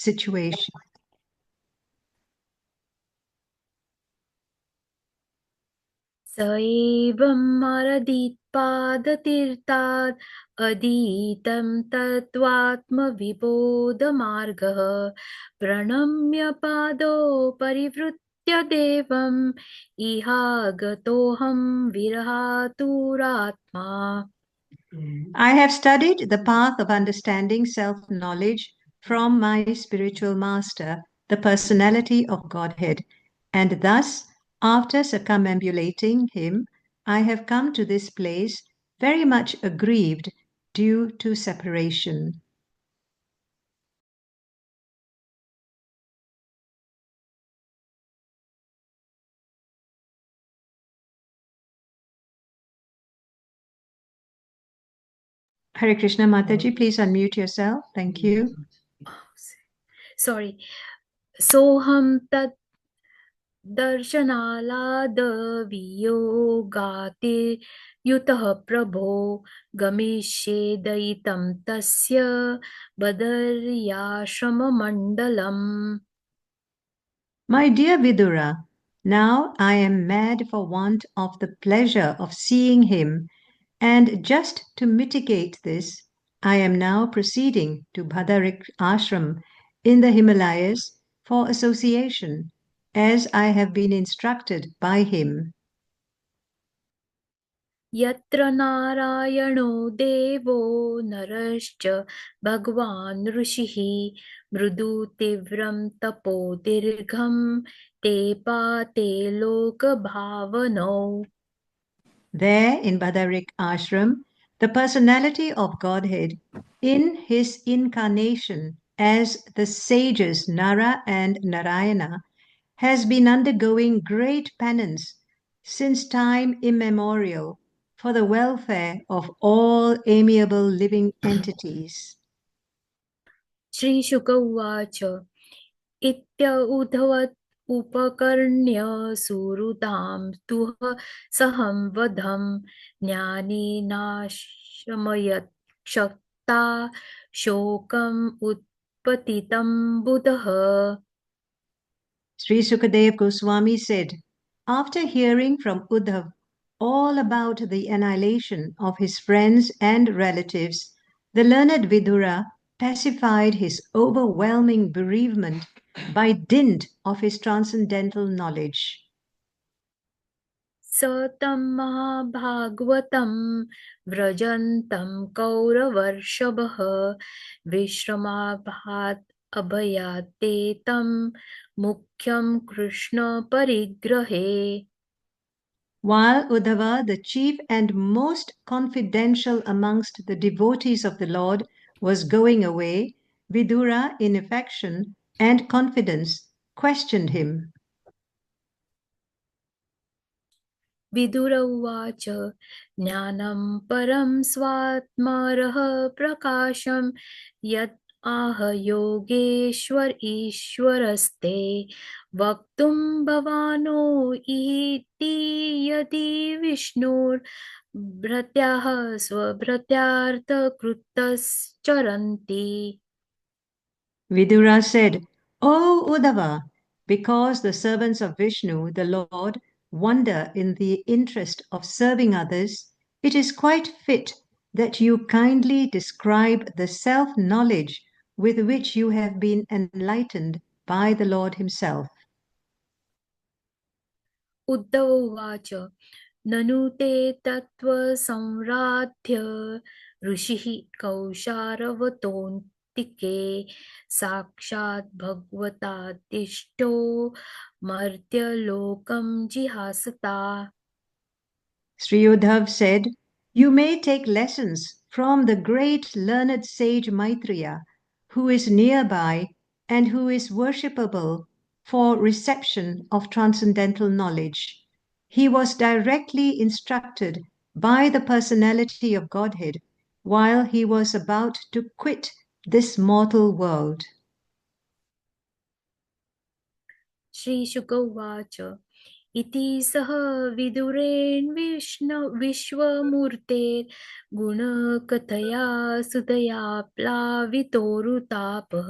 situation. स एवम् अरदित्पादतीर्थात् अधीतं तत्त्वात्मविबोधमार्गः प्रणम्य पादौ परिवृत्य देवम् इहागतोऽहं विरहातुरात्मा. I have studied the path of understanding self-knowledge from my spiritual master, the personality of Godhead, and thus, after circumambulating him, I have come to this place very much aggrieved due to separation. Hare Krishna Mataji, please unmute yourself. Thank you. Sorry. Soham tat दर्शनालादवियोगाति युतः प्रभो गमिष्ये दयितं तस्य बदर्याश्रममण्डलम्. My dear Vidura, now I am mad for want of the pleasure of seeing him, and just to mitigate this, I am now proceeding to Bhadarik Ashram in the Himalayas for association, as I have been instructed by him. यत्र नारायणो देवो नरश्च भगवान् ऋषिः मृदु तीव्रं तपो दीर्घं ते पाते लोकभावनौ. There in Bhadarik Ashram, the personality of Godhead in his incarnation as the sages Nara and Narayana has been undergoing great penance since time immemorial for the welfare of all amiable living entities. Shri Shuka Uvacha Itya Udhavat उपकर्ण्य सुहृदां तुह सहं वधं ज्ञानेनाशमयत् शक्ता शोकम् उत्पतितं बुधः. Sri Sukadev Goswami said, after hearing from Uddhav all about the annihilation of his friends and relatives, the learned Vidura pacified his overwhelming bereavement by dint of his transcendental knowledge. सतं महाभागवतं व्रजन्तं कौरवर्षभः विश्रमाभात् अभयात्ते तं मुख्यं कृष्णपरिग्रहे. While Uddhava, the chief and most confidential amongst the devotees of the Lord, was going away, Vidura, in affection and confidence, questioned him. Vidur उवाच ज्ञानं परं स्वात्मरः प्रकाशं यत् आह योगेश्वर ईश्वरस्ते वक्तुं भवानो इति यदि विष्णुर्भृत्याः स्वभृत्यार्थकृतश्चरन्ति. Vidura said, O Uddhava, because the servants of Vishnu, the Lord, wander in the interest of serving others, it is quite fit that you kindly describe the self-knowledge with which you have been enlightened by the Lord himself. Uddhav उवाच ननु ते तत्त्वसंराध्य ऋषिः कौशारवतोऽन्तिके साक्षात् भगवतादिष्टो मर्त्यलोकं जिहासता. Sri Uddhav said, you may take lessons from the great learned sage Maitreya, who is nearby and who is worshipable for reception of transcendental knowledge. He was directly instructed by the personality of Godhead while he was about to quit this mortal world. Shri Shuka Uvacha इति सह विदुरेण विश्वमूर्तेर्गुणकथया सुतया प्लावितोरुतापः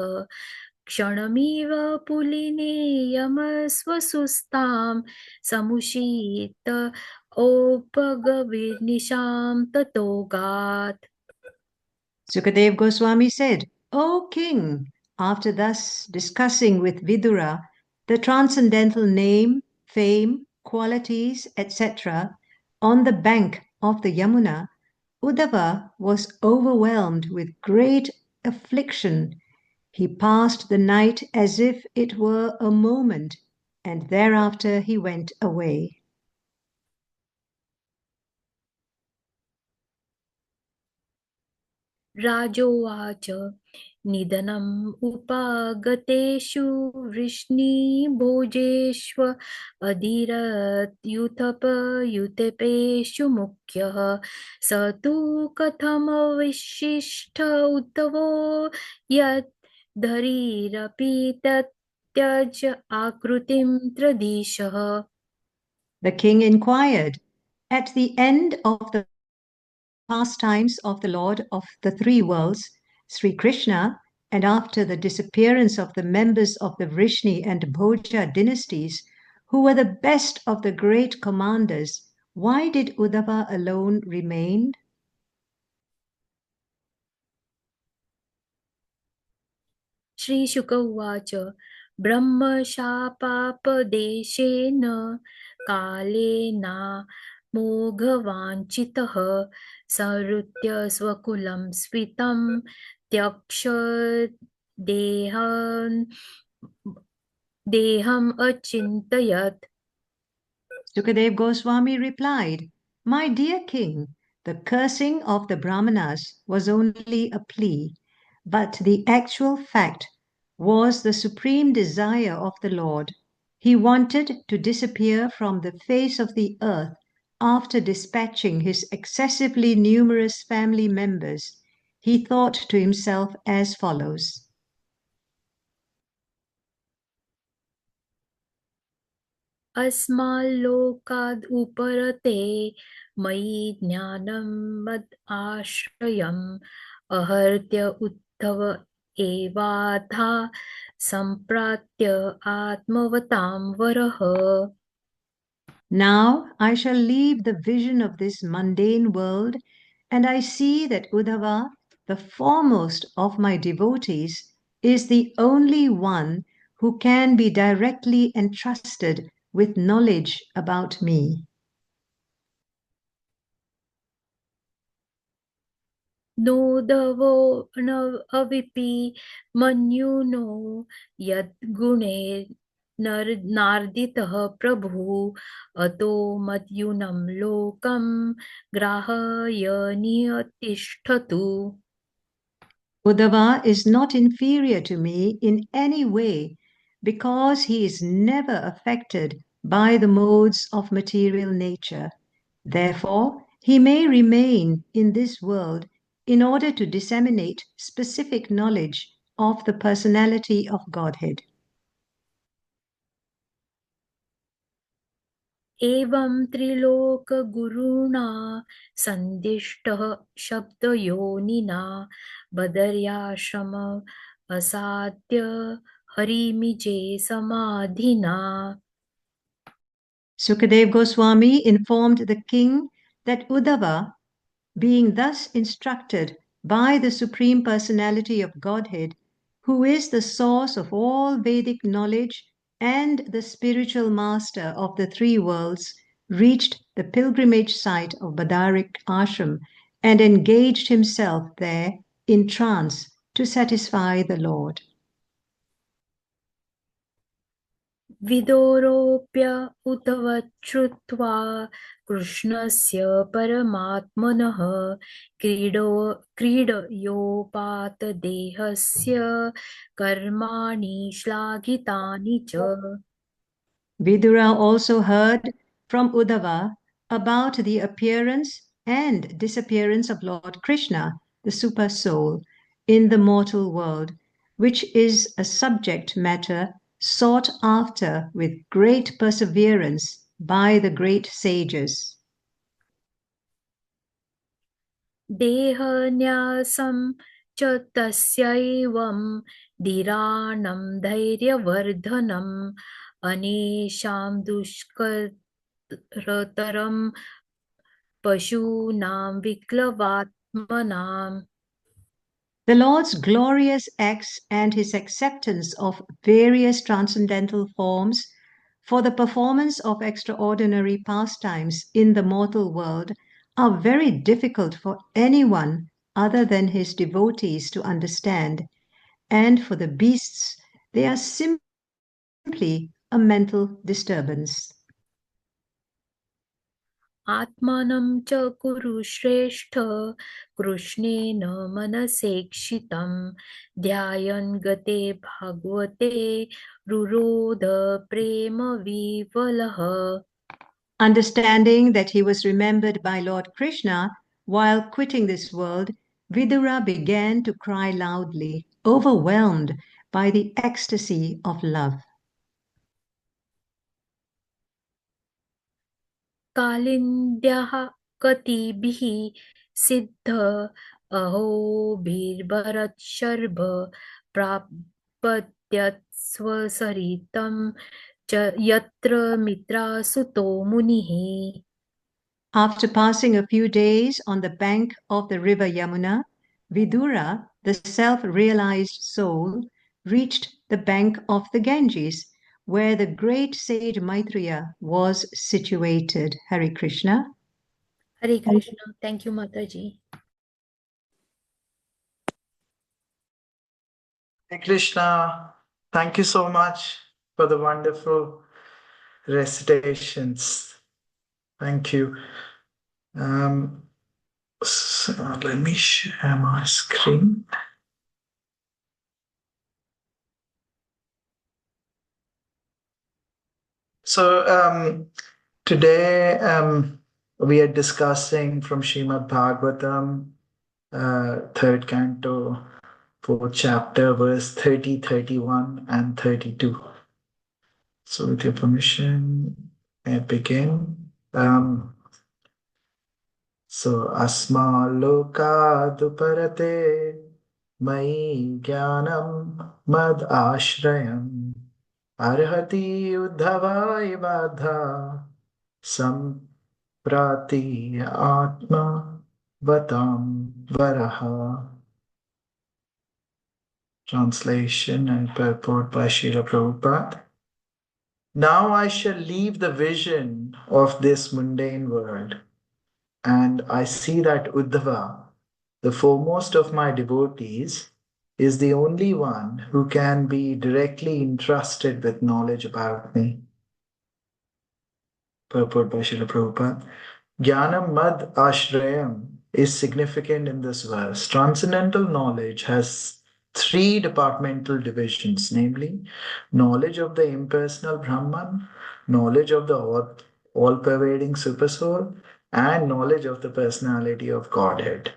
क्षणमिव पुलिनेयमस्वसुस्तां समुषीत औपगविर्निशां ततोगात्. Sukadev Goswami said, O king, after thus discussing with Vidura the transcendental name, fame, qualities, etc., on the bank of the Yamuna, Uddhava was overwhelmed with great affliction. He passed the night as if it were a moment, and thereafter he went away. राजोवाच निधनम् उपागतेषु वृष्णिभोजेष्व अधीरत्युथपयुतपेषु मुख्यः स तु कथमविशिष्ट उद्धवो यत् धरीरपि तत्यज आकृतिं त्रिदिशः. The king inquired, at the end of the pastimes of the Lord of the three worlds, Sri Krishna, and after the disappearance of the members of the Vrishni and Bhoja dynasties, who were the best of the great commanders, why did Uddhava alone remain? श्रीशुक उवाच ब्रह्मशापापदेशेन कालेनामोघवाञ्छितः संहृत्य स्वकुलं स्फीतं त्यक्ष देहम् अचिन्तयत्. Sukadev Goswami replied, My dear king, the cursing of the Brahmanas was only a plea, but the actual fact was the supreme desire of the Lord. He wanted to disappear from the face of the earth after dispatching his excessively numerous family members. He thought to himself as follows. अस्माल्लोकाद् उपरते मयि ज्ञानं मद् आश्रयम् अहर्त्य उद्धव एवाधा सम्प्राप्य आत्मवतां वरः. Now I shall leave the vision of this mundane world, and I see that Uddhava, the foremost of my devotees, is the only one who can be directly entrusted with knowledge about me. नोदवो न अविपि मन्युनो यद्गुणे नार्दितः प्रभुः अतो मद्युनं लोकं ग्राहय नियतिष्ठतु. Uddhava is not inferior to me in any way because he is never affected by the modes of material nature. Therefore, he may remain in this world in order to disseminate specific knowledge of the personality of Godhead. एवं त्रिलोकगुरुणा सन्दिष्टः शब्दयोनिना बदर्याश्रम असाद्य हरिमिजे समाधिना. Sukadev Goswami informed the king that Uddhava, being thus instructed by the Supreme Personality of Godhead, who is the source of all Vedic knowledge and the spiritual master of the three worlds, reached the pilgrimage site of Badarik Ashram and engaged himself there in trance to satisfy the Lord. विदोरोऽप्य उतवच्छ्रुत्वा कृष्णस्य परमात्मनः क्रीडयोपात देहस्य कर्माणि श्लाघितानि च. Vidura also heard from Uddhava about the appearance and disappearance of Lord Krishna, the Super Soul, in the mortal world, which is a subject matter sought after with great perseverance by the great sages. देहन्यासं च तस्यैवं धीराणं धैर्यवर्धनम् अनेषां दुष्करतरं पशूनां विक्लवात्मनाम्. The Lord's glorious acts and his acceptance of various transcendental forms for the performance of extraordinary pastimes in the mortal world are very difficult for anyone other than his devotees to understand, and for the beasts, they are simply a mental disturbance. आत्मानं च कुरु श्रेष्ठ कृष्णेन मनसेक्षितं ध्यायन् गते भागवते रुरोध प्रेम विवलः. Understanding that he was remembered by Lord Krishna while quitting this world, Vidura began to cry loudly, overwhelmed by the ecstasy of love. कालिन्द्यः कतिभिः सिद्ध अहोभिर्भरतशर्भ प्रापद्यत् स्वसरितं च यत्र मित्रासुतो मुनिः. After passing a few days on the bank of the river Yamuna, Vidura, the self-realized soul, reached the bank of the Ganges, where the great sage Maitreya was situated. Hare Krishna. Hare Krishna. Thank you, Mataji. Hare Krishna. Thank you so much for the wonderful recitations. Thank you. So let me share my screen. So today we are discussing from Srimad Bhagavatam, third canto, fourth chapter, verse 30, 31, and 32. So with your permission, I begin. So asma lokaduparate mai jnanam mad ashrayam arhati uddhavai badha samprati atma vatam varaha. Translation and purport by Srila Prabhupada. Now I shall leave the vision of this mundane world, and I see that Uddhava, the foremost of my devotees, is the only one who can be directly entrusted with knowledge about me. Purport by Srila Prabhupada. Jnanam Mad Ashrayam is significant in this verse. Transcendental knowledge has three departmental divisions, namely knowledge of the impersonal Brahman, knowledge of the all-pervading Supersoul, and knowledge of the personality of Godhead.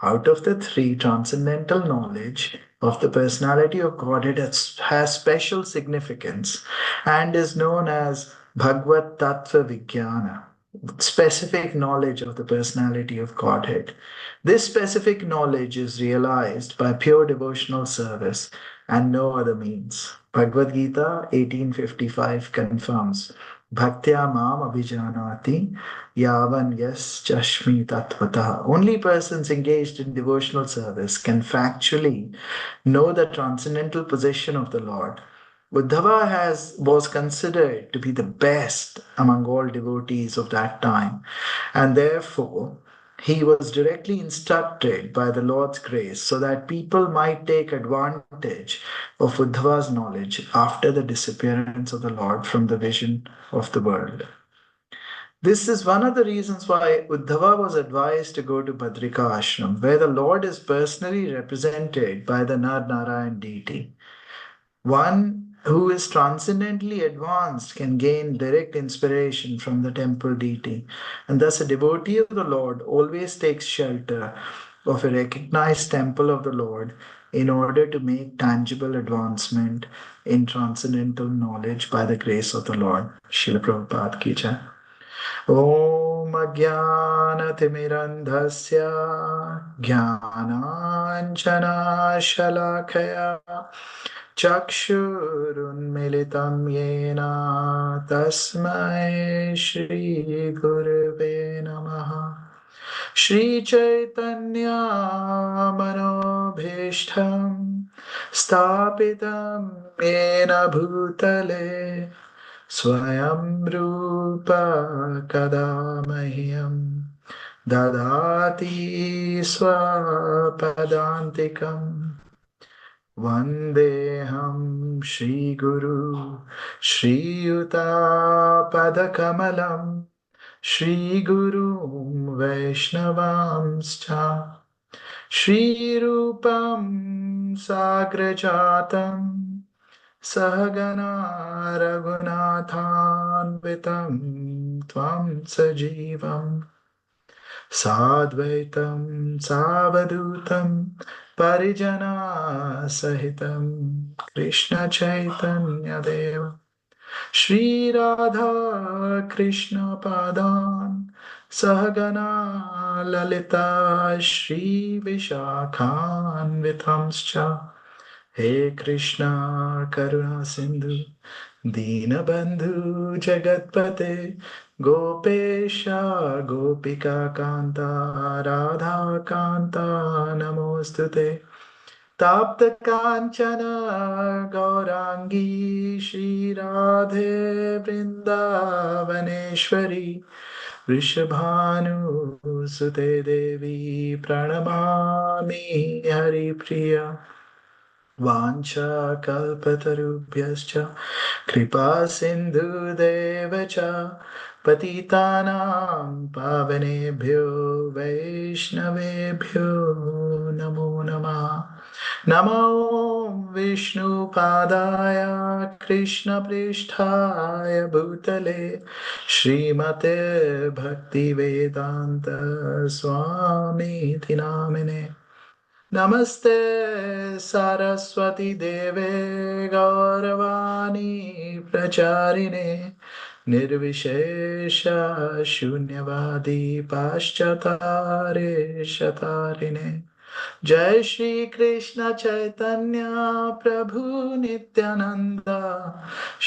Out of the three, transcendental knowledge of the personality of Godhead has special significance and is known as Bhagavad Tattva Vijnana, specific knowledge of the personality of Godhead. This specific knowledge is realized by pure devotional service and no other means. Bhagavad Gita 1855 confirms, Bhaktya mam abhijanati yavan yas chashmi tattvata. Only persons engaged in devotional service can factually know the transcendental position of the Lord. Uddhava was considered to be the best among all devotees of that time, and therefore he was directly instructed by the Lord's grace so that people might take advantage of Uddhava's knowledge after the disappearance of the Lord from the vision of the world. This is one of the reasons why Uddhava was advised to go to Badrika Ashram, where the Lord is personally represented by the Nar Narayan deity. One who is transcendently advanced can gain direct inspiration from the temple deity, and thus a devotee of the Lord always takes shelter of a recognized temple of the Lord in order to make tangible advancement in transcendental knowledge by the grace of the Lord. Srila Prabhupada ki jai. ॐ अज्ञानतिमिरन्धस्य ज्ञानाञ्जनाशलाकया चक्षुरुन्मिलितं येन तस्मै श्रीगुरवे नमः। श्रीचैतन्यमनोभीष्टं स्थापितं येन भूतले स्वयं रूप कदा मह्यं ददाति स्वपदान्तिकम् वन्देऽहं श्रीगुरु श्रीयुतापदकमलं श्रीगुरुं वैष्णवांश्च श्रीरूपं साग्रजातं सहगना रघुनाथान्वितं त्वं सजीवम् साद्वैतं सावधूतं परिजनासहितं कृष्णचैतन्यदेव श्रीराधा कृष्णपादान् सहगना ललिता श्रीविशाखान्वितांश्च हे कृष्णा करुणा सिन्धु दीनबन्धु जगत्पते गोपेश गोपिका कान्ता राधा कान्ता नमोऽस्तु ते ताप्त काञ्चन गौराङ्गी श्रीराधे वृन्दावनेश्वरी वृषभानुसुते देवी प्रणमामि हरिप्रिया वाञ्छाकल्पतरुभ्यश्च कृपा सिन्धुदेव च पतितानां पावनेभ्यो वैष्णवेभ्यो नमो नमः। नमो विष्णुपादाय कृष्णपृष्ठाय भूतले श्रीमते भक्तिवेदान्त स्वामीति नामिने नमस्ते सरस्वती देवे गौरवाणी प्रचारिणे निर्विशेष शून्यवादी पाश्चातारे शतारिणे जय श्री कृष्ण चैतन्य प्रभु नित्यानंद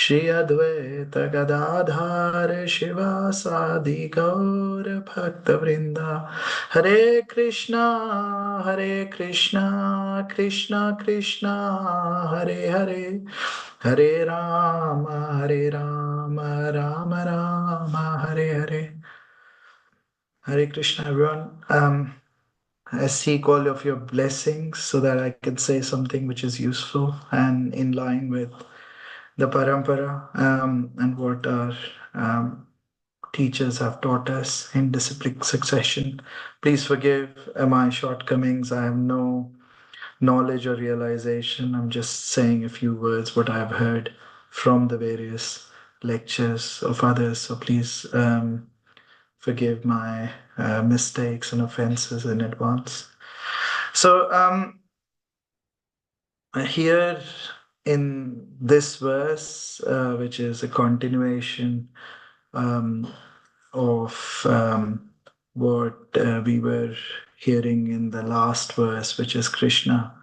श्री अद्वैत गदाधार शिवासादि गौर भक्त वृंदा हरे Krishna Krishna Krishna Hare Hare Hare Ram Ram Ram Hare Hare. Hare Krishna everyone. I seek all of your blessings so that I can say something which is useful and in line with the parampara and what our teachers have taught us in disciplic succession. Please forgive my shortcomings. I have no knowledge or realization. I'm just saying a few words, what I've heard from the various lectures of others. So please forgive my mistakes and offenses in advance. So here in this verse, which is a continuation of what we were hearing in the last verse, which is Krishna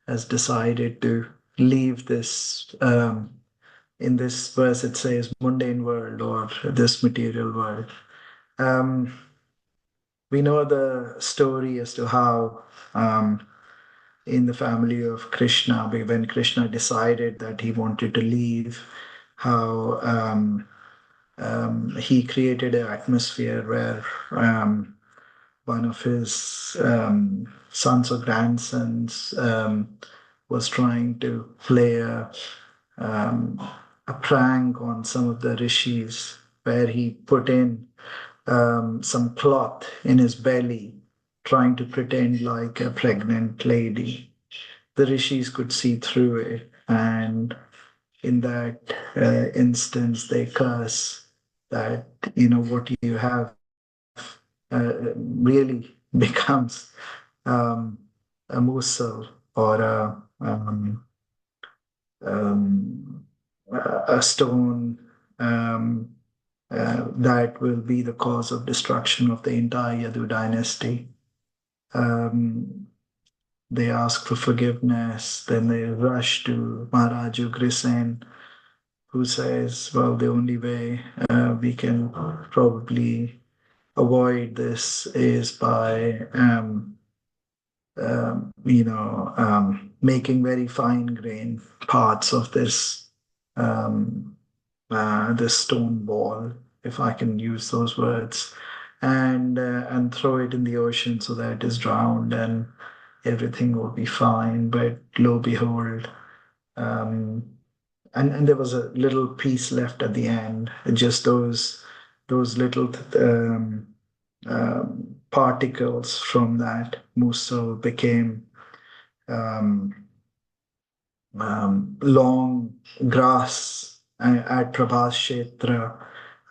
has decided to leave this. In this verse, it says mundane world or this material world. We know the story as to how in the family of Krishna, when Krishna decided that he wanted to leave, how he created an atmosphere where one of his sons or grandsons was trying to play a prank on some of the rishis, where he put in some cloth in his belly, trying to pretend like a pregnant lady. The rishis could see through it, and in that instance, they curse that what you have really becomes a morsel or a stone that will be the cause of destruction of the entire Yadu dynasty. They ask for forgiveness, then they rush to Maharaj Ugrasen, who says, well, the only way we can probably avoid this is by making very fine grain parts of this stone ball, if I can use those words, and throw it in the ocean so that it is drowned and everything will be fine. But lo behold, um, and there was a little piece left at the end, just those little particles from that mussel became um, long grass at Prabhas Kshetra.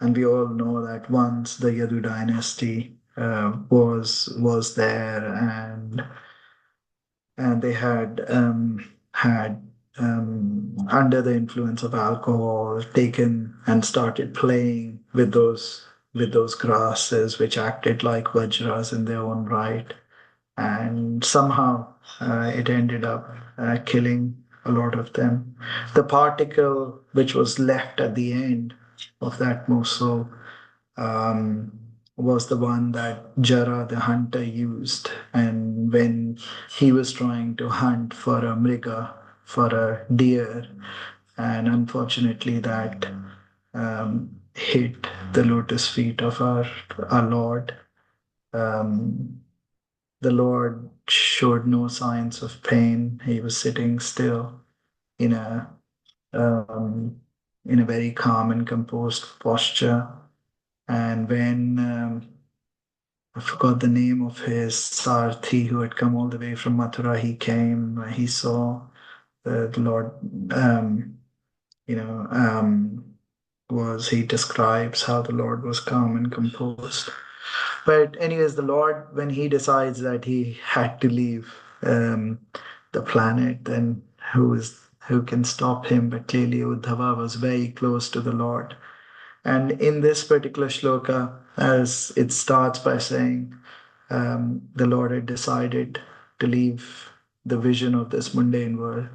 And we all know that once the Yadu dynasty was there, and they had under the influence of alcohol taken and started playing with those grasses which acted like vajras in their own right, and somehow it ended up killing a lot of them. The particle which was left at the end of that morsel um, was the one that Jara the hunter used. And when he was trying to hunt for a mriga, for a deer, and unfortunately that hit the lotus feet of our Lord. Um, the Lord showed no signs of pain. He was sitting still in a um, in a very calm and composed posture. And when I forgot the name of his Sarthi who had come all the way from Mathura, he came. He saw the Lord. You know, was he describes how the Lord was calm and composed. But anyways, the Lord, when he decides that he had to leave the planet, then who can stop him? But clearly, Uddhava was very close to the Lord. And in this particular shloka, as it starts by saying, the Lord had decided to leave the vision of this mundane world.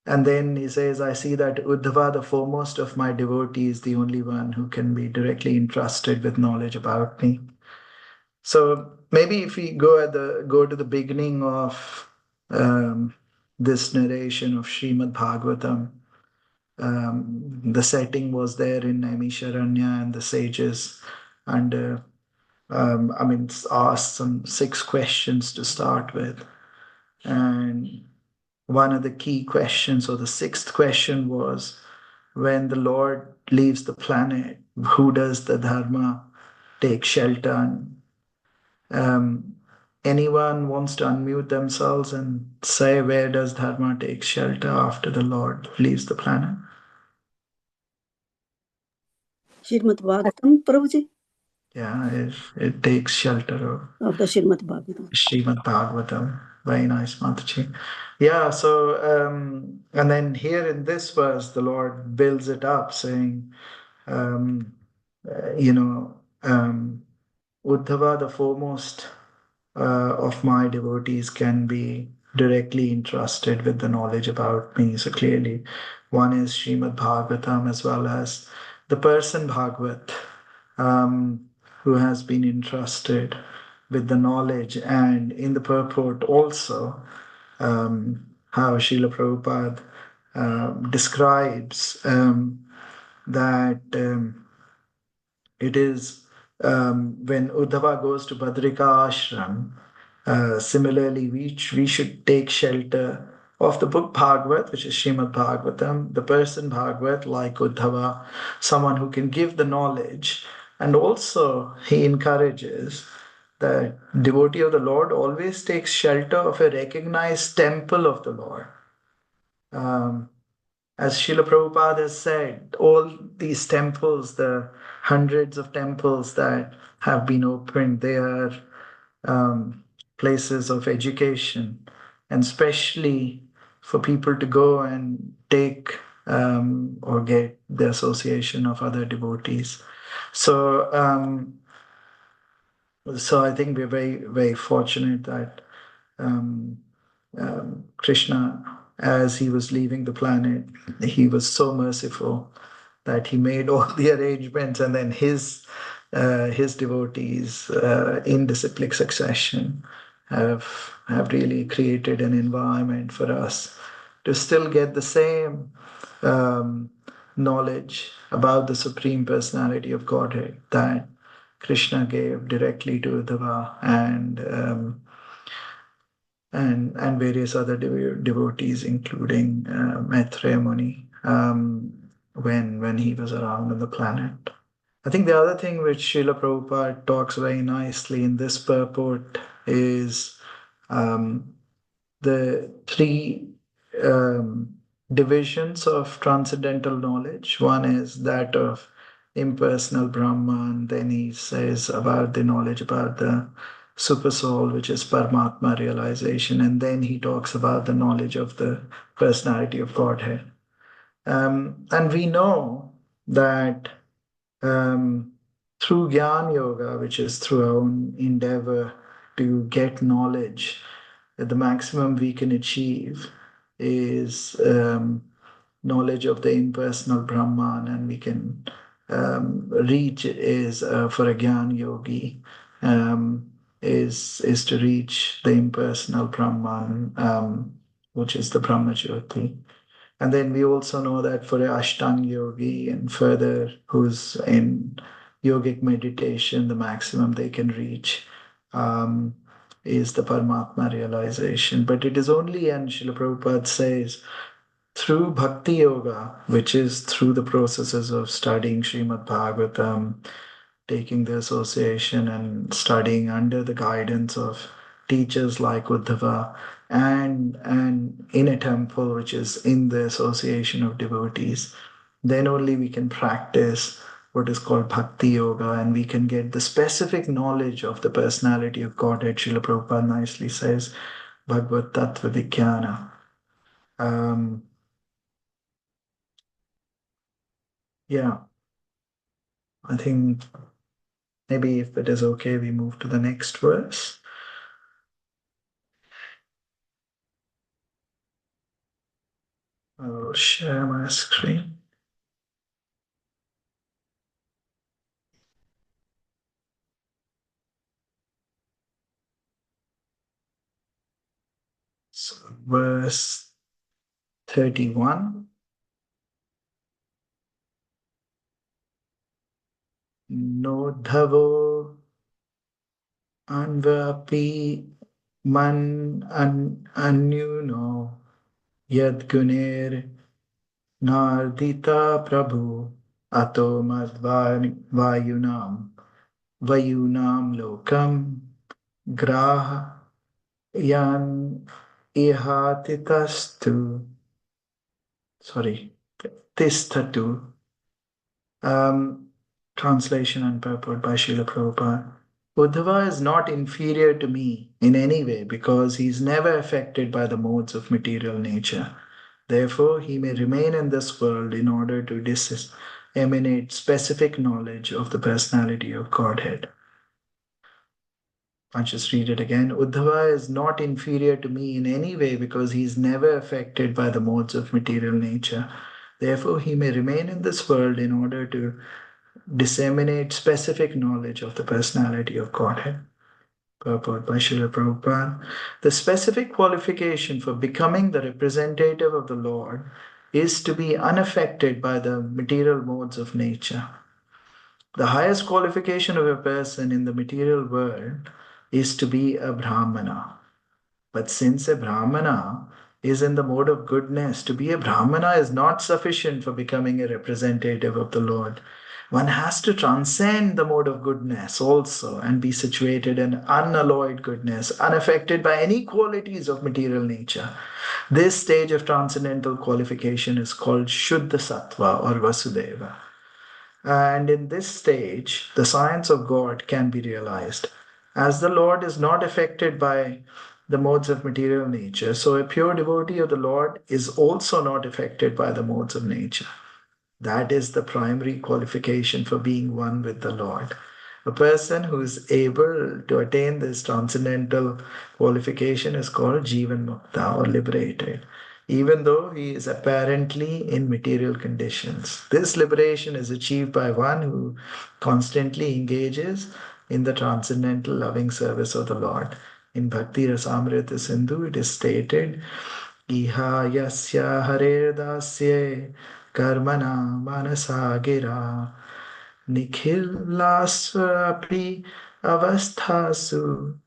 And then he says, I see that Uddhava, the foremost of my devotees, is the only one who can be directly entrusted with knowledge about me. So maybe if we go to the beginning of this narration of Srimad Bhagavatam, the setting was there in Naimisharanya, and the sages and asked some 6 questions to start with. And one of the key questions, or the 6th question, was when the Lord leaves the planet, who does the Dharma take shelter on? Anyone wants to unmute themselves and say, where does Dharma take shelter after the Lord leaves the planet? Srimad Bhagavatam, Prabhuji? Yeah, it takes shelter of the Srimad Bhagavatam. Srimad Bhagavatam. Very nice, Mataji. Yeah, so, and then here in this verse, the Lord builds it up saying, um, you know, Uddhava, the foremost of my devotees, can be directly entrusted with the knowledge about me. So clearly, one is Srimad Bhagavatam as well as the person Bhagavat, who has been entrusted with the knowledge. And in the purport also, how Srila Prabhupada describes that it is when Uddhava goes to Badrika Ashram, similarly, we should take shelter of the book Bhagavat, which is Srimad Bhagavatam, the person Bhagavat, like Uddhava, someone who can give the knowledge. And also, he encourages that devotee of the Lord always takes shelter of a recognized temple of the Lord. As Srila Prabhupada has said, all these temples, the hundreds of temples that have been opened, they are places of education, and especially for people to go and take or get the association of other devotees. So, so I think we're very, very fortunate that um, Krishna, as he was leaving the planet, he was so merciful that he made all the arrangements, and then his devotees in disciplic succession have really created an environment for us to still get the same um, knowledge about the Supreme Personality of Godhead that Krishna gave directly to Uddhava and various other devotees, including Maitreya Muni, when he was around on the planet. I think the other thing which Srila Prabhupada talks very nicely in this purport is um, the three um, divisions of transcendental knowledge. One is that of impersonal Brahma, and then he says about the knowledge about the super soul, which is Paramatma realization, and then he talks about the knowledge of the personality of Godhead. And we know that um, through Gyan Yoga, which is through our own endeavor to get knowledge, the maximum we can achieve is knowledge of the impersonal Brahman, and we can reach is for a Gyan yogi is to reach the impersonal Brahman, which is the Brahma Jyoti. And then we also know that for a Ashtanga yogi and further who's in yogic meditation, the maximum they can reach um, is the Paramatma realization. But it is only, and Srila Prabhupada says, through Bhakti Yoga, which is through the processes of studying Srimad Bhagavatam, taking the association and studying under the guidance of teachers like Uddhava, and in a temple which is in the association of devotees, then only we can practice what is called Bhakti Yoga, and we can get the specific knowledge of the personality of Godhead. Srila Prabhupada nicely says, Bhagavad Tattva Vijnana. Yeah, I think maybe if it is okay, we move to the next verse. I will share my screen. So, verse 31. Nodhavo anvapi man anyuno yad guner nardita prabhu ato vayunam lokam graha yan ihatitastu. Sorry, tistatu. Translation and purport by Srila Prabhupada. Uddhava is not inferior to me in any way because he is never affected by the modes of material nature. Therefore, he may remain in this world in order to disseminate specific knowledge of the personality of Godhead. I'll just read it again. Uddhava is not inferior to me in any way because he is never affected by the modes of material nature. Therefore, he may remain in this world in order to disseminate specific knowledge of the personality of Godhead. Purport by Srila Prabhupada. The specific qualification for becoming the representative of the Lord is to be unaffected by the material modes of nature. The highest qualification of a person in the material world is to be a Brahmana. But since a Brahmana is in the mode of goodness, to be a Brahmana is not sufficient for becoming a representative of the Lord. One has to transcend the mode of goodness also and be situated in unalloyed goodness, unaffected by any qualities of material nature. This stage of transcendental qualification is called Shuddha Sattva or Vasudeva. And in this stage, the science of God can be realized. As the Lord is not affected by the modes of material nature. So a pure devotee of the Lord is also not affected by the modes of nature. That is the primary qualification for being one with the Lord. A person who is able to attain this transcendental qualification is called Jivan Mukta or liberated, even though he is apparently in material conditions. This liberation is achieved by one who constantly engages in the transcendental loving service of the Lord. In Bhakti Rasamrita Sindhu, it is stated, Iha yasya haredasye karmana manasa gira nikhilasvapi avasthasu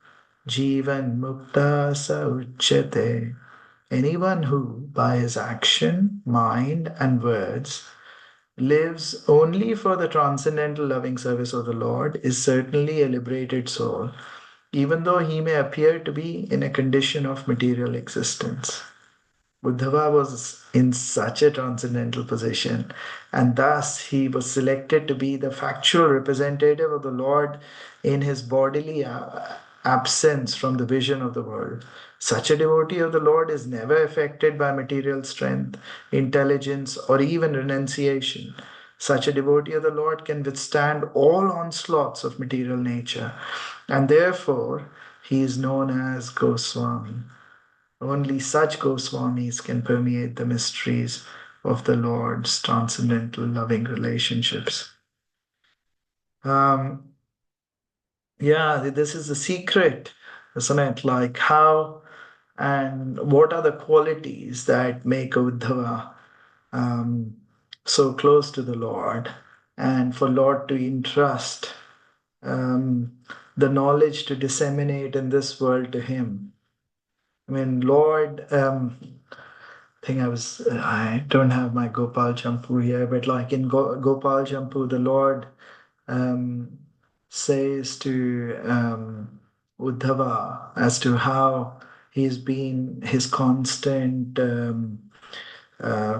jivan mukta sa uchyate. Anyone who, by his action, mind, and words, lives only for the transcendental loving service of the Lord is certainly a liberated soul, even though he may appear to be in a condition of material existence. Uddhava was in such a transcendental position, and thus he was selected to be the factual representative of the Lord in his bodily absence from the vision of the world. Such a devotee of the Lord is never affected by material strength, intelligence, or even renunciation. Such a devotee of the Lord can withstand all onslaughts of material nature, and therefore he is known as Goswami. Only such Goswamis can permeate the mysteries of the Lord's transcendental loving relationships. This is the secret, isn't it? Like how and what are the qualities that make Uddhava so close to the Lord, and for Lord to entrust the knowledge to disseminate in this world to him. I mean, Lord, I don't have my Gopal Champu here, but like in Gopal Champu, the Lord um, says to Uddhava as to how he's been his constant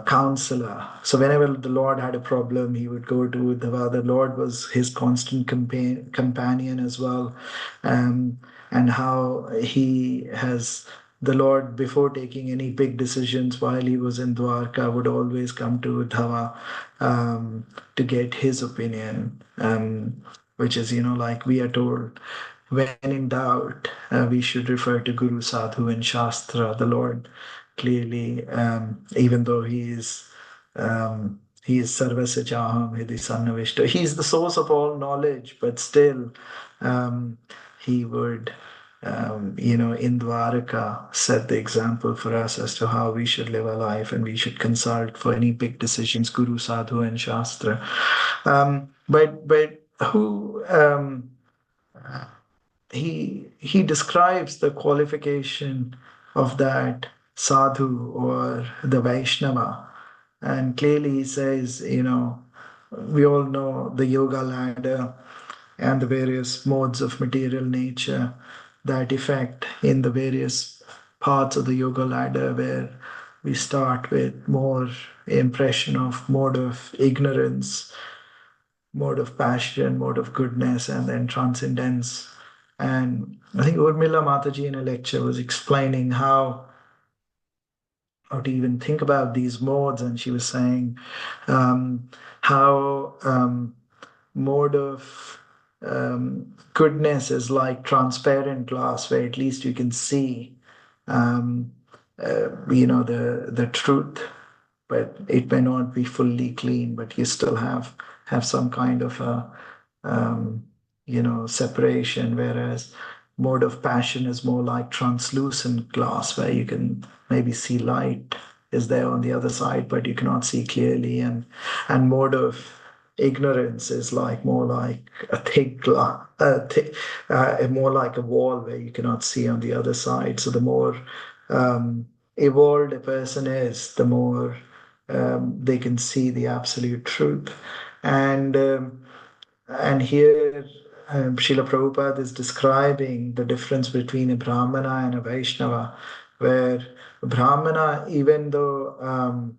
counselor. So whenever the Lord had a problem, he would go to Uddhava. The Lord was his constant companion as well, and how he has the Lord, before taking any big decisions while he was in Dwarka, would always come to Uddhava to get his opinion, which is, like we are told, when in doubt, we should refer to Guru, Sadhu, and Shastra. The Lord clearly, even though he is Sarvasya Chaham Hidi Sannavishta, he is the source of all knowledge, but still he would, in Dwaraka, set the example for us as to how we should live our life, and we should consult for any big decisions, Guru, Sadhu, and Shastra. But who he describes the qualification of that sadhu or the Vaishnava, and clearly he says, we all know the yoga ladder and the various modes of material nature that effect in the various parts of the yoga ladder, where we start with more impression of mode of ignorance, mode of passion, mode of goodness, and then transcendence. And I think Urmila Mataji in a lecture was explaining how to even think about these modes, and she was saying how mode of goodness is like transparent glass, where at least you can see, the truth, but it may not be fully clean, but you still have some kind of a separation, whereas mode of passion is more like translucent glass, where you can maybe see light is there on the other side, but you cannot see clearly, and mode of ignorance is more like a thick glass, more like a wall where you cannot see on the other side. So the more evolved a person is, the more they can see the absolute truth. And here Srila Prabhupada is describing the difference between a Brahmana and a Vaishnava, where a Brahmana, even though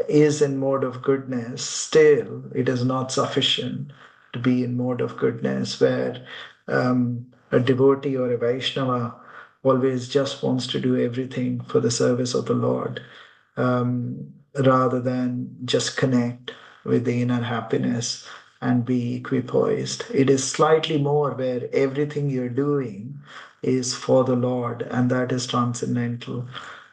is in mode of goodness, still it is not sufficient to be in mode of goodness, where a devotee or a Vaishnava always just wants to do everything for the service of the Lord, rather than just connect with the inner happiness and be equipoised. It is slightly more where everything you're doing is for the Lord, and that is transcendental.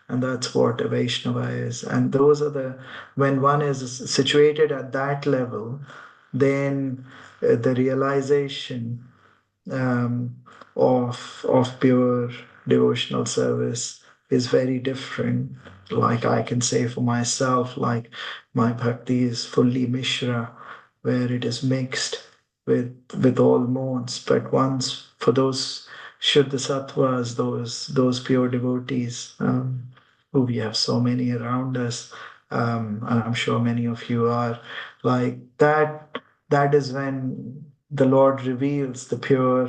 And that's what a Vaishnava is. And those are when one is situated at that level, then the realization um, of pure devotional service is very different. Like I can say for myself, like my bhakti is fully Mishra, where it is mixed with all modes. But once for those Shuddha Sattvas, those pure devotees, who we have so many around us, and I'm sure many of you are like that. That is when the Lord reveals the pure,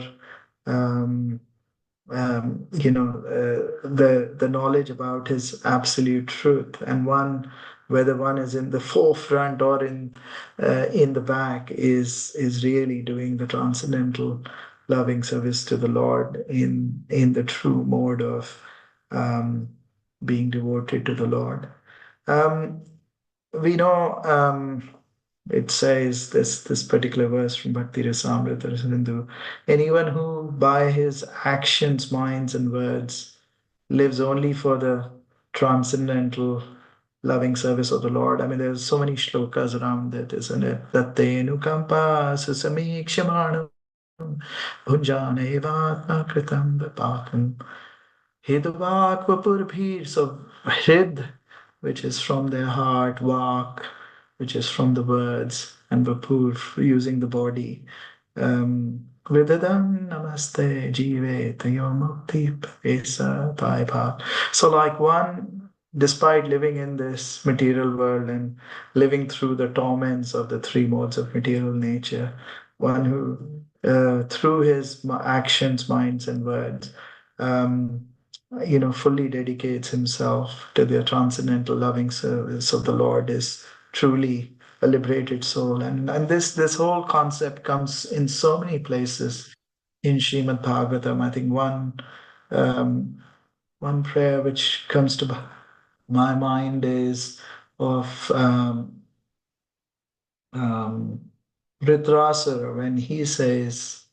um, the knowledge about His absolute truth, and one, whether one is in the forefront or in the back, is really doing the transcendental loving service to the Lord in the true mode of um, being devoted to the Lord. Um, we know. It says this particular verse from Bhakti Rasamrita Sindhu: anyone who by his actions, minds, and words lives only for the transcendental loving service of the Lord. I mean, there's so many shlokas around it, isn't it? That te nukampa susamikshyamanam bhunjane evatma kritam vipakum Hidvakvapurabhir. So Hrid, which is from their heart, Vak, which is from the words, and Vapur, using the body. Vidadam namaste jive tayomukti pesa taipa. So like one, despite living in this material world and living through the torments of the three modes of material nature, one who, through his actions, minds, and words, um, fully dedicates himself to the transcendental loving service of the Lord is truly a liberated soul. And this whole concept comes in so many places in Srimad Bhagavatam. I think one prayer which comes to my mind is of um, Dhritarashtra when he says,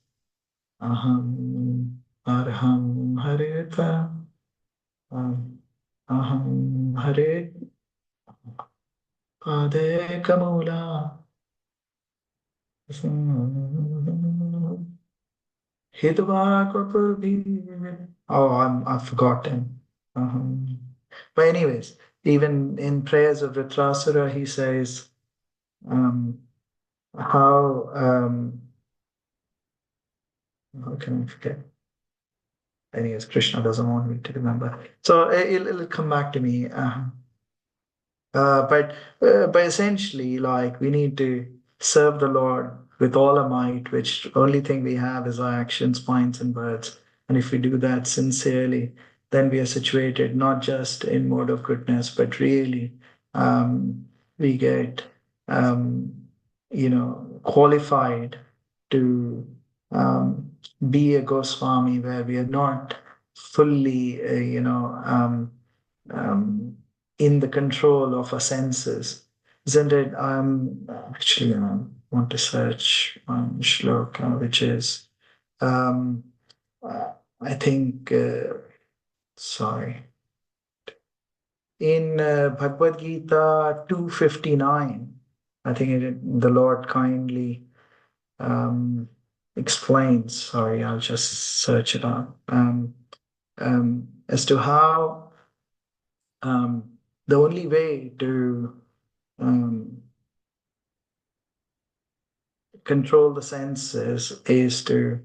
Aham Arham Hareta. Aham Hare Pade Kamula Hidva Kapurvi. Oh, I've forgotten. But anyways, even in prayers of Ritrasura, he says how how can I forget? Anyways, Krishna doesn't want me to remember, so it'll come back to me. But essentially, like we need to serve the Lord with all our might, which only thing we have is our actions, minds, and words. And if we do that sincerely, then we are situated not just in mode of goodness, but really we get qualified to be a Goswami, where we are not fully, in the control of our senses. Isn't it? Actually, I want to search shloka, which is, um, I think, sorry, in Bhagavad Gita 259, I think the Lord kindly explains, sorry, I'll just search it up, as to how the only way to control the senses is to,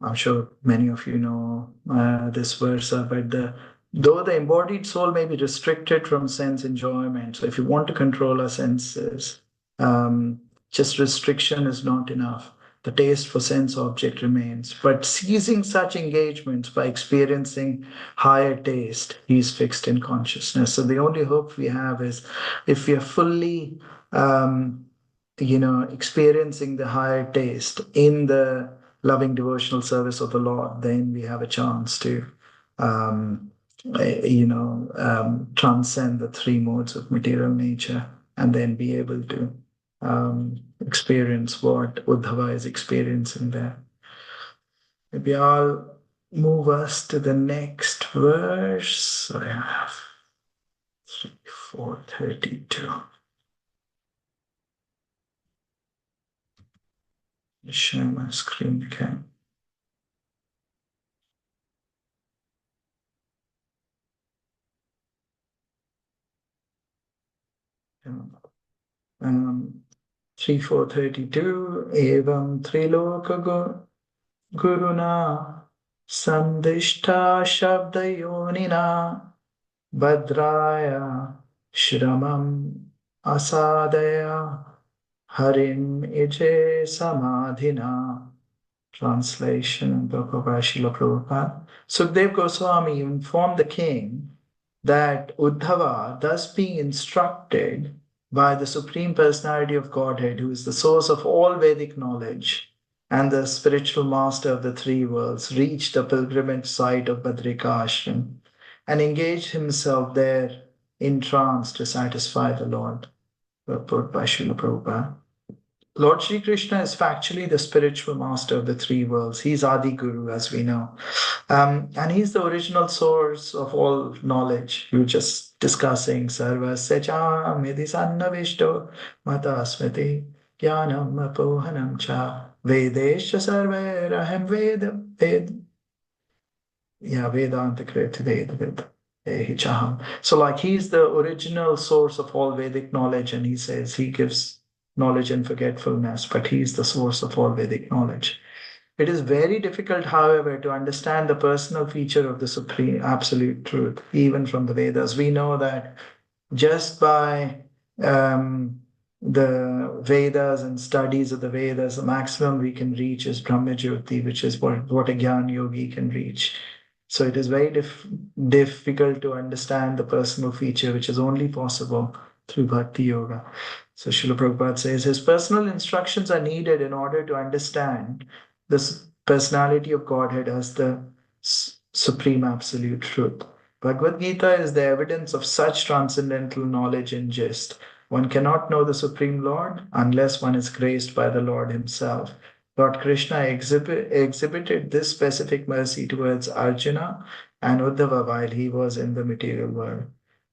I'm sure many of you know this verse, but though the embodied soul may be restricted from sense enjoyment, so if you want to control our senses, just restriction is not enough. The taste for sense object remains, but ceasing such engagements by experiencing higher taste, he is fixed in consciousness. So the only hope we have is if we are fully, experiencing the higher taste in the loving devotional service of the Lord, then we have a chance to, transcend the three modes of material nature and then be able to experience what Uddhava is experiencing there. Maybe I'll move us to the next verse. So I have 3, 4, 32. Share my screen again. Um, 3, 4, 32. Evam Triloka Guruna Sandishta Shabdayonina Bhadraya Shramam Asadaya Harim Ije Samadhina. Translation by Srila Prabhupada. Sukdev Goswami informed the king that Uddhava, thus being instructed by the Supreme Personality of Godhead, who is the source of all Vedic knowledge and the spiritual master of the three worlds, reached the pilgrimage site of Badrika Ashram and engaged himself there in trance to satisfy the Lord. Purport by Srila Prabhupada. Lord Shri Krishna is factually the spiritual master of the three worlds. He's Adi Guru, as we know. And he's the original source of all knowledge. We were just discussing Sarva Secha Midi Sannavishto Mata Smriti Jnanam Apohanam Cha Vedesha Sarve Raham Vedanta Kriti Veda. So like he's the original source of all Vedic knowledge, and he says he gives knowledge and forgetfulness, but he is the source of all Vedic knowledge. It is very difficult, however, to understand the personal feature of the Supreme Absolute Truth, even from the Vedas. We know that just by the Vedas and studies of the Vedas, the maximum we can reach is Brahmajyoti, which is what a Gyan Yogi can reach. So it is very difficult to understand the personal feature, which is only possible through Bhakti Yoga. So Srila Prabhupada says his personal instructions are needed in order to understand this personality of Godhead as the supreme absolute truth. Bhagavad Gita is the evidence of such transcendental knowledge and gist. One cannot know the Supreme Lord unless one is graced by the Lord himself. Lord Krishna exhibited this specific mercy towards Arjuna and Uddhava while he was in the material world.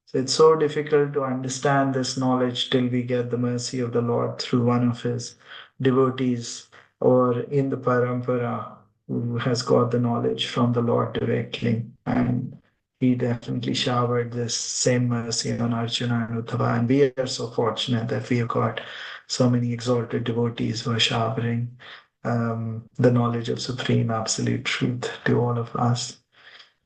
So it's so difficult to understand this knowledge till we get the mercy of the Lord through one of his devotees or in the parampara who has got the knowledge from the Lord directly. And he definitely showered this same mercy on Arjuna and Uddhava. And we are so fortunate that we have got so many exalted devotees who are showering the knowledge of Supreme Absolute Truth to all of us.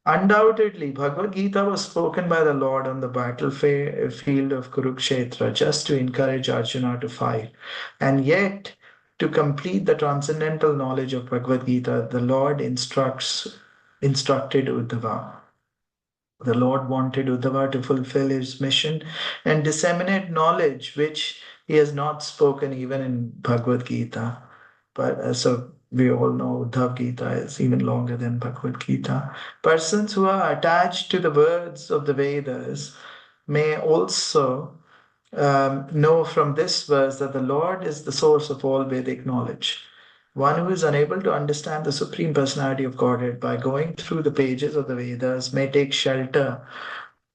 Undoubtedly, Bhagavad Gita was spoken by the Lord on the battlefield of Kurukshetra just to encourage Arjuna to fight. And yet, to complete the transcendental knowledge of Bhagavad Gita, the Lord instructed Uddhava. The Lord wanted Uddhava to fulfill his mission and disseminate knowledge which he has not spoken even in Bhagavad Gita. But so we all know Uddhav Gita is even longer than Bhagavad Gita. Persons who are attached to the words of the Vedas may also know from this verse that the Lord is the source of all Vedic knowledge. One who is unable to understand the Supreme Personality of Godhead by going through the pages of the Vedas may take shelter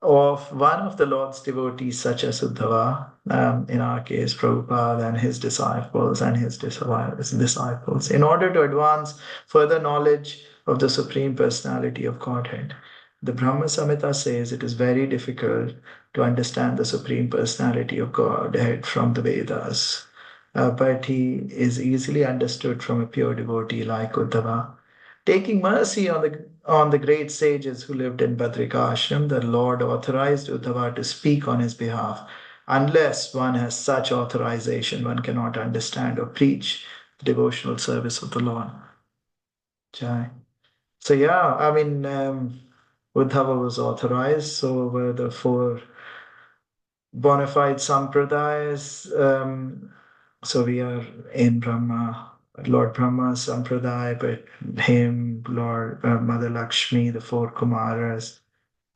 of one of the Lord's devotees, such as Uddhava, in our case, Prabhupada and his disciples, in order to advance further knowledge of the Supreme Personality of Godhead. The Brahma Samhita says it is very difficult to understand the Supreme Personality of Godhead from the Vedas, but he is easily understood from a pure devotee like Uddhava. Taking mercy on the great sages who lived in Badrika Ashram, the Lord authorized Uddhava to speak on his behalf. Unless one has such authorization, one cannot understand or preach the devotional service of the Lord. Jai. So Uddhava was authorized, so were the four bona fide sampradayas. So we are in Brahma Lord Brahma Sampradaya, but him, Lord Mother Lakshmi, the four Kumaras,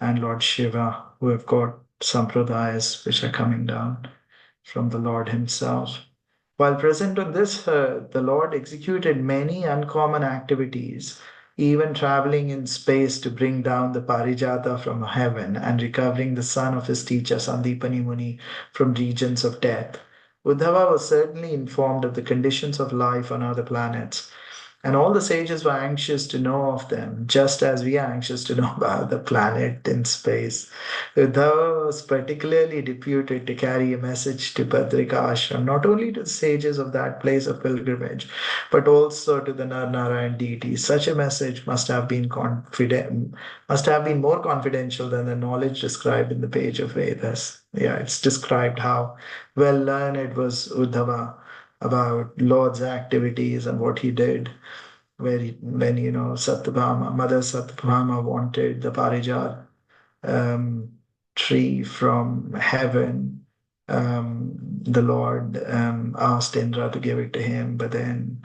and Lord Shiva, who have got Sampradayas which are coming down from the Lord himself. While present on this earth, the Lord executed many uncommon activities, even traveling in space to bring down the Parijata from heaven and recovering the son of his teacher Sandipani Muni from regions of death. Uddhava was certainly informed of the conditions of life on other planets, and all the sages were anxious to know of them, just as we are anxious to know about the planet in space. Uddhava was particularly deputed to carry a message to Badrika Ashram, not only to the sages of that place of pilgrimage, but also to the Narayan deities. Such a message must have been more confidential than the knowledge described in the page of Vedas. Yeah, it's described how well learned was Uddhava about Lord's activities and what he did. When Satyabhama, Mother Satyabhama wanted the Parijat tree from heaven, the Lord asked Indra to give it to him, but then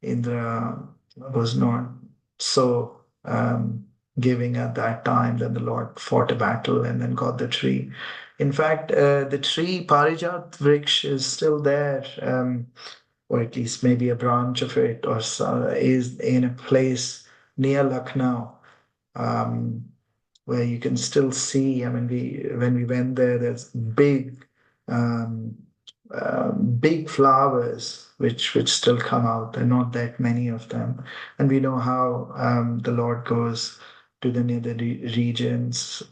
Indra was not so giving at that time. Then the Lord fought a battle and then got the tree. In fact, the tree Parijat Vriksh is still there, or at least maybe a branch of it, or is in a place near Lucknow. Where you can still see. I mean, when we went there, there's um, big flowers which still come out. There are not that many of them, and we know how the Lord goes to the nether regions.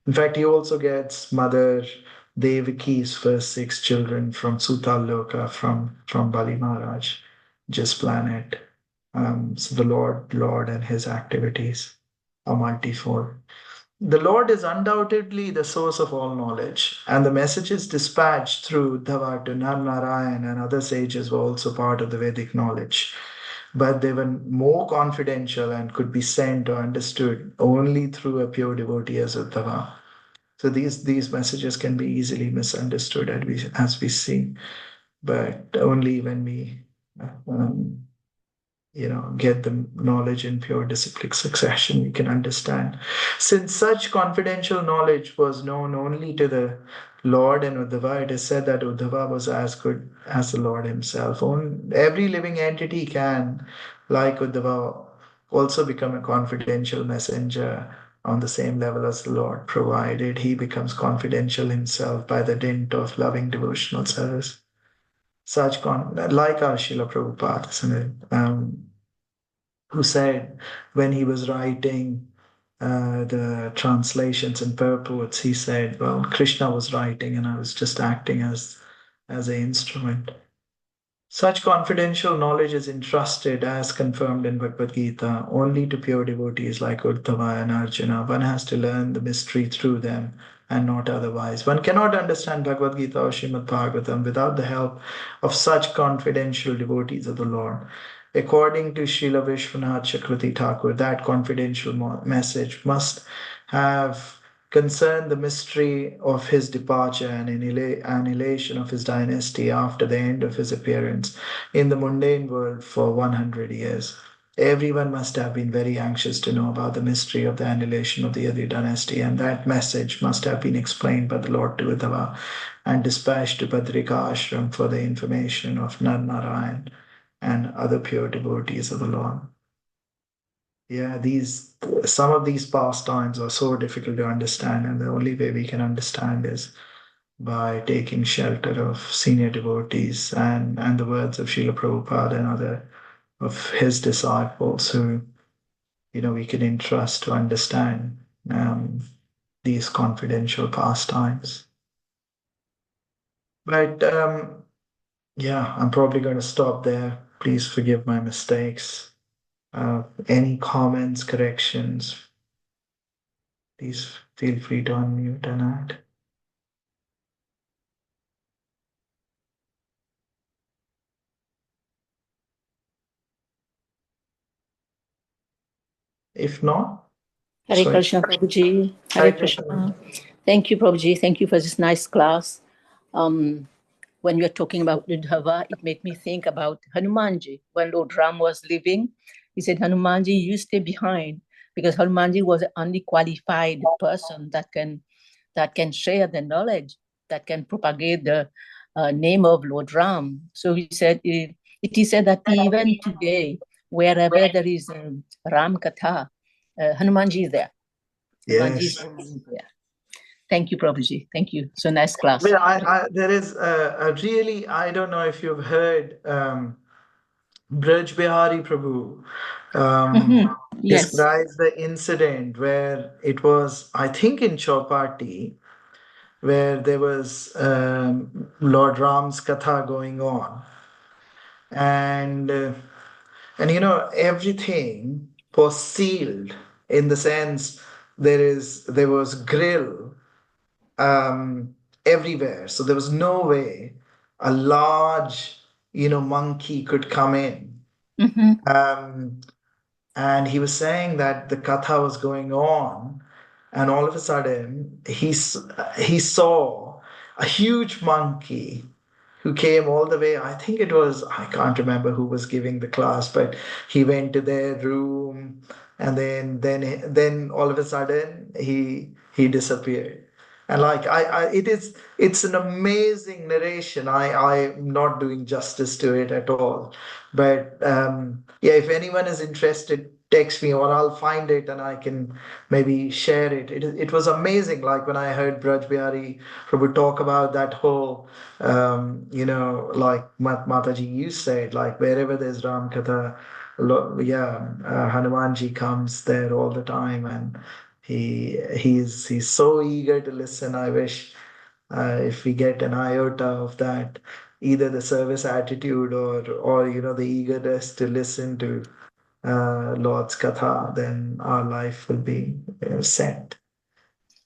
In fact, he also gets Mother Devaki's first 6 children from Sutaloka, from Bali Maharaj, just planet. So the Lord and his activities are multifold. The Lord is undoubtedly the source of all knowledge, and the messages dispatched through Uddhava to Narayan and other sages were also part of the Vedic knowledge. But they were more confidential and could be sent or understood only through a pure devotee as Uddhava. So these messages can be easily misunderstood as we see, but only when we um, get the knowledge in pure disciplic succession, we can understand. Since such confidential knowledge was known only to the Lord and Uddhava, it is said that Uddhava was as good as the Lord himself. Every living entity can, like Uddhava, also become a confidential messenger on the same level as the Lord, provided he becomes confidential himself by the dint of loving devotional service. Like our Srila Prabhupada, isn't it? Who said when he was writing the translations and purports, he said, "Well, Krishna was writing, and I was just acting as an instrument." Such confidential knowledge is entrusted, as confirmed in Bhagavad Gita, only to pure devotees like Uddhava and Arjuna. One has to learn the mystery through them and not otherwise. One cannot understand Bhagavad Gita or Srimad Bhagavatam without the help of such confidential devotees of the Lord. According to Srila Vishwanath Chakravarti Thakur, that confidential message must have concerned the mystery of his departure and annihilation of his dynasty after the end of his appearance in the mundane world for 100 years. Everyone must have been very anxious to know about the mystery of the annihilation of the Yadu dynasty, and that message must have been explained by the Lord to Uddhava and dispatched to Badrika Ashram for the information of Narayan and other pure devotees of the Lord. Yeah, some of these pastimes are so difficult to understand, and the only way we can understand is by taking shelter of senior devotees and the words of Srila Prabhupada and other of his disciples who we can entrust to understand these confidential pastimes. But yeah, I'm probably going to stop there. Please forgive my mistakes. Any comments, corrections, please feel free to unmute and add. If not, Hare sorry. Krishna, Prabhuji. Hare Hare Krishna. Krishna. Thank you, Prabhuji. Thank you for this nice class. when we are talking about Uddhava, it made me think about Hanumanji. When Lord Ram was living, he said, Hanumanji, you stay behind, because Hanumanji was the only qualified person that can share the knowledge, that can propagate the name of Lord Ram. So he said, it is said that even today, wherever there is a Ram Katha, Hanumanji is there. Hanumanji is Yes. always there. Thank you, Prabhuji. Thank you. So nice class. Well, there is a really, I don't know if you've heard Braj Bihari Prabhu Yes. describes the incident where it was, I think, in Chowpatty, where there was Lord Ram's katha going on, and everything was sealed, in the sense there was grill everywhere, so there was no way a large monkey could come in. um, and he was saying that the katha was going on, and all of a sudden he saw a huge monkey who came all the way. I think it was, I can't remember who was giving the class, but he went to their room, and then all of a sudden he disappeared. And like it's an amazing narration. I'm not doing justice to it at all. But yeah, if anyone is interested, text me or I'll find it and I can maybe share it. It was amazing. Like when I heard Braj Bihari Prabhu talk about that whole, like Mataji, you said, like wherever there's Ram Katha, Hanumanji comes there all the time, and he's so eager to listen. I wish if we get an iota of that, either the service attitude or the eagerness to listen to Lord's Katha, then our life will be set.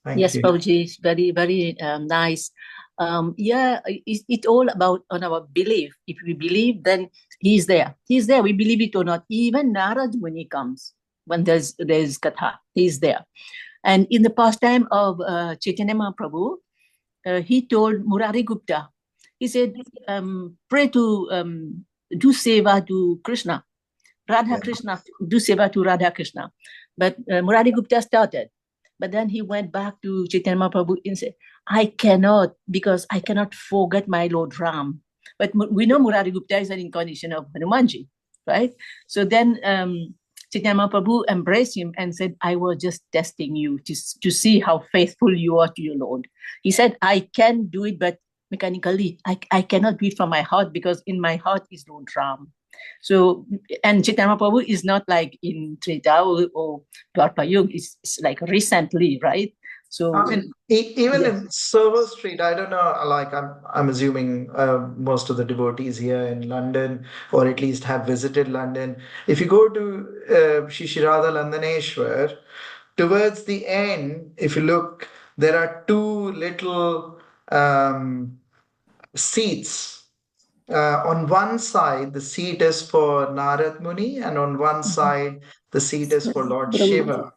Thank Yes, you. Prabhuji, it's very, very nice. It's all about on our belief. If we believe, then he's there. He's there. We believe it or not. Even Narad, when he comes, when there's katha, he's there. And in the pastime of Chaitanya Mahaprabhu, he told Murari Gupta, he said, pray to do seva to Krishna, Radha Krishna, do seva to Radha Krishna. But Murari Gupta started. But then he went back to Chaitanya Mahaprabhu and said, I cannot, because I cannot forget my Lord Ram. But we know Murari Gupta is an incarnation of Hanumanji, right? So then Chaitanya Mahaprabhu embraced him and said, I was just testing you to see how faithful you are to your Lord. He said, I can do it, but mechanically, I cannot do it from my heart, because in my heart is Lord Ram. So, and Chaitanya Mahaprabhu is not like in Treta or Dwarpa Yuga, it's like recently, right? So I mean, even in Soho Street, I don't know. Like, I'm assuming most of the devotees here in London, or at least have visited London. If you go to Shri Radha Landaneshwar, towards the end, if you look, there are two little seats. On one side, the seat is for Narad Muni, and on one side, the seat is for Lord Shiva.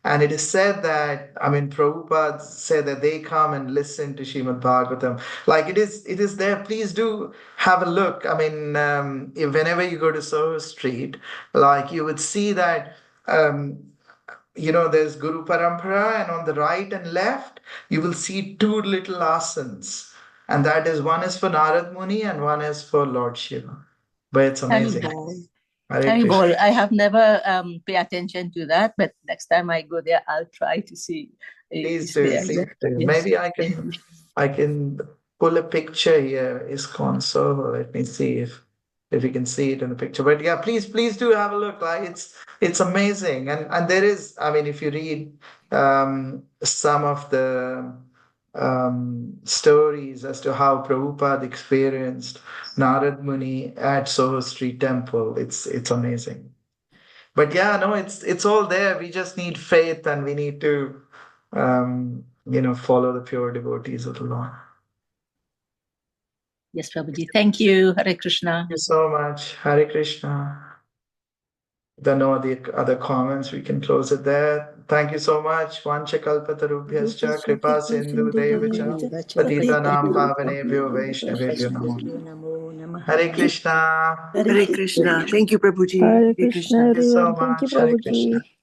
And it is said that, I mean, Prabhupada said that they come and listen to Srimad Bhagavatam. Like it is there. Please do have a look. I mean, whenever you go to Soho Street, like you would see that, there's Guru Parampara, and on the right and left, you will see two little asanas. And that is, one is for Narad Muni and one is for Lord Shiva. But it's amazing. Hare Krishna. I have never pay attention to that, but next time I go there, I'll try to see. Please do. Please do. Yes. Maybe I can pull a picture here. ISKCON Soho. Let me see if you can see it in the picture. But yeah, please do have a look. Like it's amazing. And there is, I mean, if you read some of the stories as to how Prabhupada experienced Narad Muni at Soho Street Temple, it's amazing. But yeah, no, it's all there. We just need faith, and we need to follow the pure devotees of the Lord. Yes, Prabhuji. Thank you. Hare Krishna. Thank you so much. Hare Krishna. there are no other comments, we can close it there. Thank you so much. Vancha kalpatarubhyascha kripa sindhu devacha patitanam pavanebhyo vaishnavebhyo namo. Hare Krishna. Hare Hare Krishna. Krishna. Thank you, Prabhuji. Hare Hare Krishna, Krishna. Thank you so everyone. Thank you, much. Hare Prabhuji. Krishna.